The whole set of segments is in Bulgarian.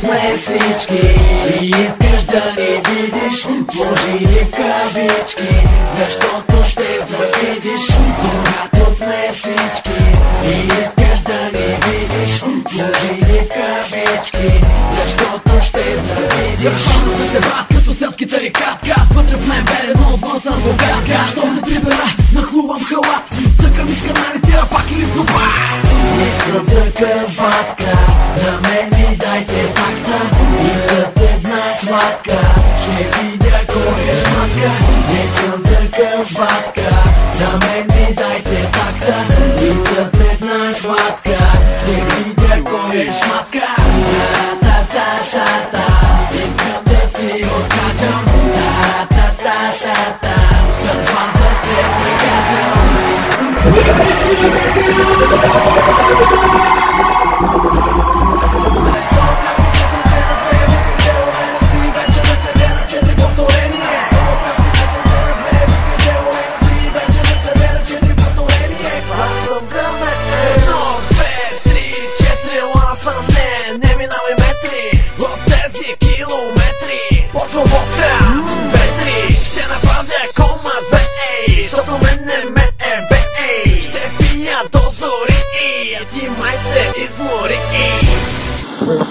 сме всички и искаш да ни видиш, сложи ни кавички, защото ще завидиш, когато сме всички и искаш да ни видиш, сложи ни кавички, защото ще завидиш. Запомня се брат като селски тарикатка, вътре в мен бе едно отвън с адвокатка. Щом се прибера, нахлувам халат, цъкам из каналите, а пак или с доба. Искам такъв ватка, на мен ми дайте такта, и с една хватка ще видя кой е шматка. Искам такъв ватка, на мен ми дайте такта, и с една хватка ще видя кой е шматка. Та-та-та-та-та, искам да си откачам. Та-та-та-та-та, съдбата се прекачам.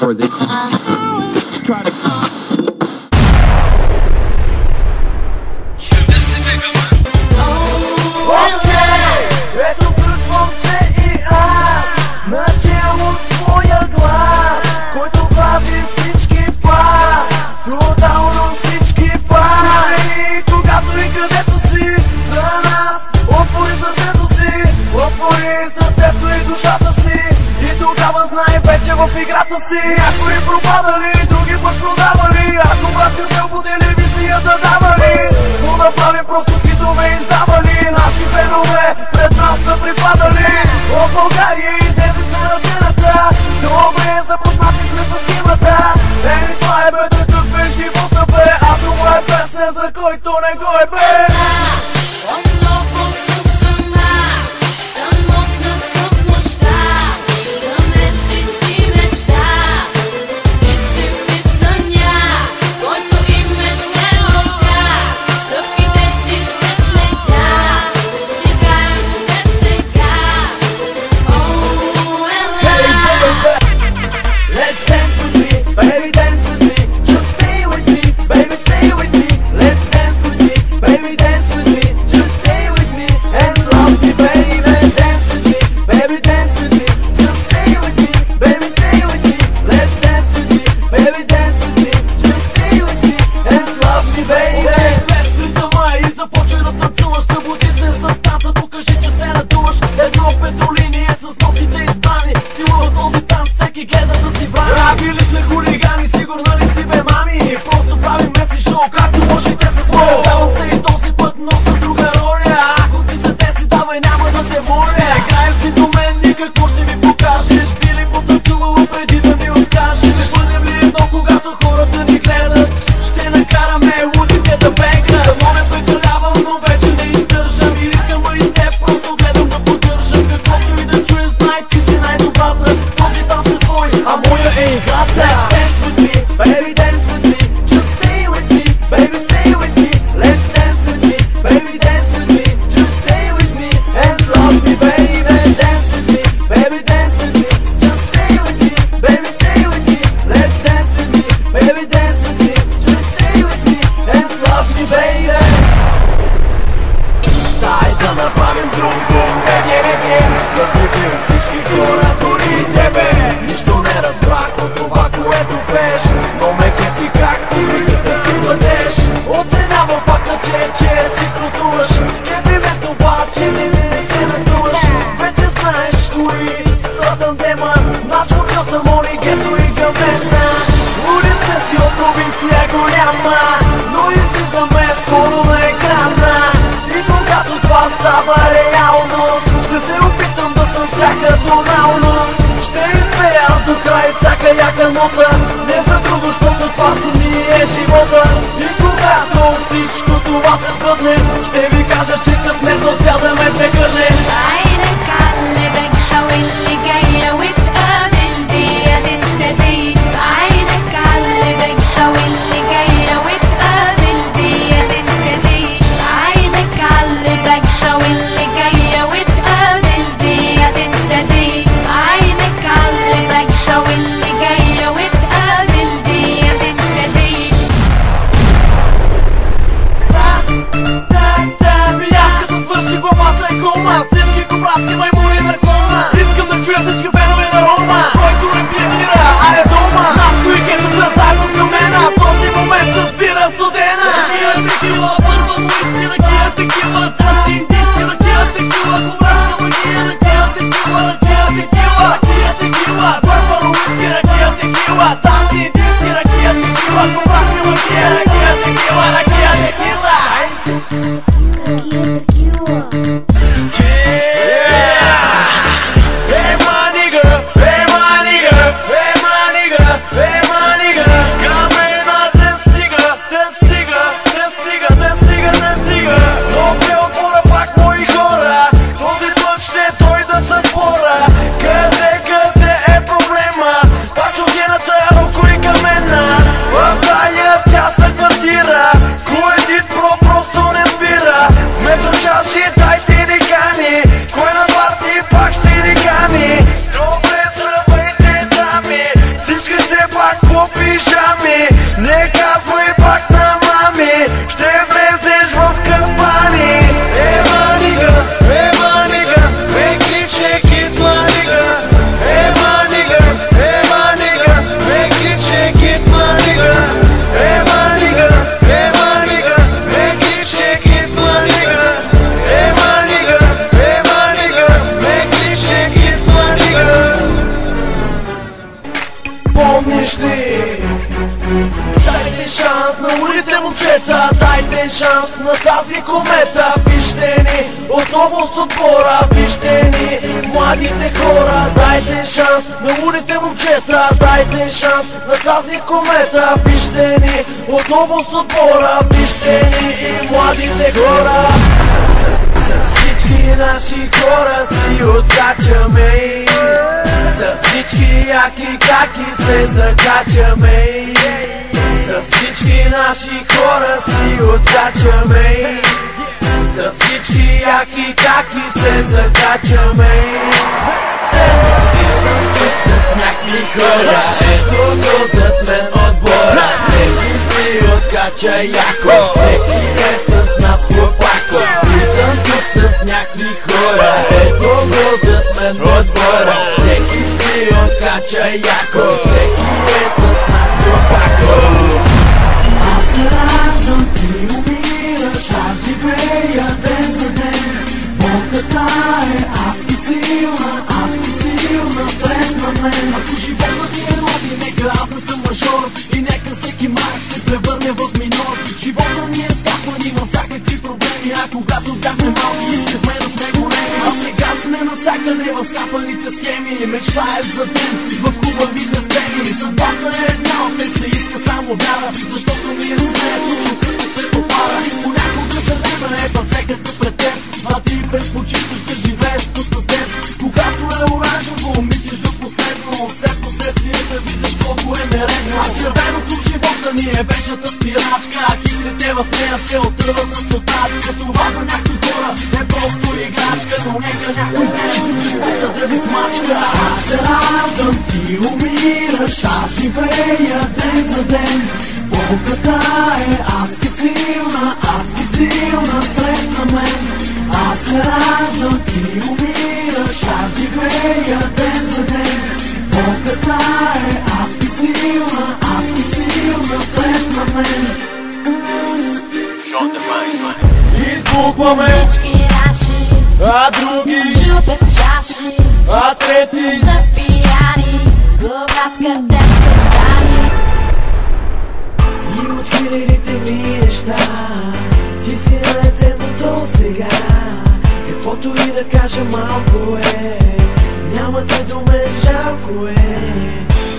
Or they try to Ето включвам се и аз, начело с твоя глас, който прави всички пас, тотално всички пас. И когато и където си за нас, отвори сърцето си, отвори сърцето и душата си, и тогава знай вече в играта си. Някои пропадали, други път продавали, ако брат картел по телевизията давали, но направим просто хитове издавали. Наши фенове пред нас са припадали, от България излезе сме на сцената, добре запознати сме с схемата. Еми това е бе, такъв е живота бе, а това е песен за който не го е бе. Не за друго, защото това си ми е живота. И когато всичко това се сбъдне, ще ви кажа, че късмет успя да ме прегърне. عينك عاللي بكشة واللي جاية وتقابل دي تنسى دي. عينك текила, уиски, ракия, текила, танци индийски, ракия, текила, кобратска магия, ракия, текила, ракия, текила, ракия, текила, пърпър, уиски, ракия, текила, танци индийски, ракия, текила, кобратска магия, ракия, текила, ракия, текила. Не казвай пак на мами, ще влезеш в капани. Манига, манига, make it shake it, манига. Манига, манига, make it shake it, манига. Манига, манига, make it shake it, манига. Манига, манига, make it shake it, манига. Помниш ли? Дайте шанс на улите момчета, дайте шанс на тази комета. Вижте ни отново с отбора, вижте ни младите хора. Дайте шанс на улите момчета, дайте шанс на тази комета. Вижте ни отново с отбора, вижте ни младите хора. Всички наши хора си откачаме, с всички яки каки се закачаме. За всички наши хора си откачаме, за всички яки каки се закачаме. Съм тук с някакви хора, ето го зад мен отбора. Всеки си откача яко, всеки е с нас хлопако. Съм тук с някакви хора, ето го зад мен отбора. Всеки си откача яко, всеки е с нас хлопако. Аз се раждам, ти умираш, аз живея ден за ден. Болката е адски силна сред мен. Ако животът ти е лоби, нека аз да съм мажор и нека всеки мар се превърне в минор. Живота ми е скапан, има всякакви проблеми, а когато бяхме малки искахме да сме големи. А сега сме насякъде в скапаните схеми, мечтаеш за ден в хубавите сцени. Съдбата е една, опет се иска само вяра, защото ние сме чуката се попара. Понякога сърдена е пътеката пред теб, а ти предпочиташ да живееш пуста с теб. Когато е оранжево, мислиш до последно, след последствията виждаш колко е нередно. А червеното в живота ни е бежата спирачка, а хитрите в нея се отърват с нотачка. Това за някои хора е просто играчка, но нека някой ден живота да ви смачка. Аз се раждам, ти умираш, аз живея ден за ден. Болката е адски силна сред мен. Аз се раждам, ти умираш, аз живея ден за ден. Болката е адски силна сред мен. Избухваме, Всички наши а други, чупят чаши, а трети са пияни, говорят къде сте стани. И от хилядите ми неща, ти си най-ценното сега. Каквото и да кажа малко е, няма те до мен жалко е.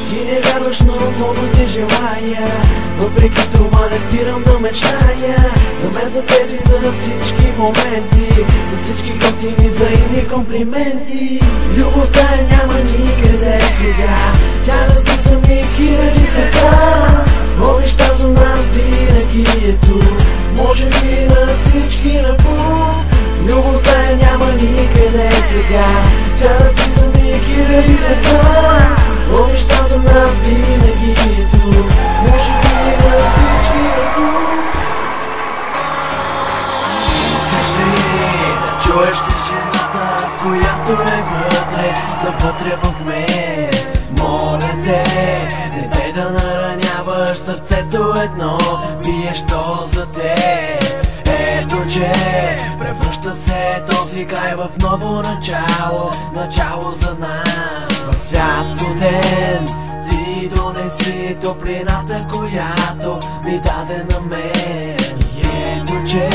Ти не вярваш, но много те желая, въпреки това не спирам да мечтая. За мен, за тези, за всички моменти, за всички готини взаимни комплименти. Любовта няма никъде сега, тя разписа ми хиляди сърца. Обеща за нас винаги е тук, може би на всички напук. Любовта няма никъде сега, тя разписа ми хиляди сърца. Обеща за нас винаги е тук, може би на всички напук. Сещай да чуеш тишината, която е вътре, навътре в мен. Моля те, не дай да нараняваш сърцето едно, биещо за те. е този край в ново начало, начало за нас. В свят студен ти донеси топлината, която ми даде на мен. И ето, че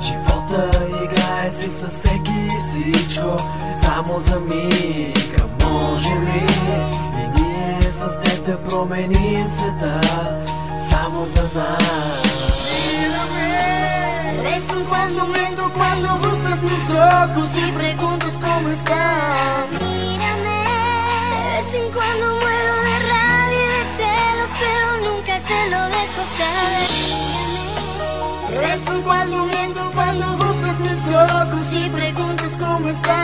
живота играе си със всеки и всичко, само за миг. А можем ли и ние с теб да променим света, само за нас? Rezo cuando miento, cuando buscas mis ojos y preguntas cómo estás. Mírame. De vez en cuando muero de rabia y de celos, pero nunca te lo dejo saber. Rezo cuando miento, cuando buscas mis ojos y preguntas cómo estás.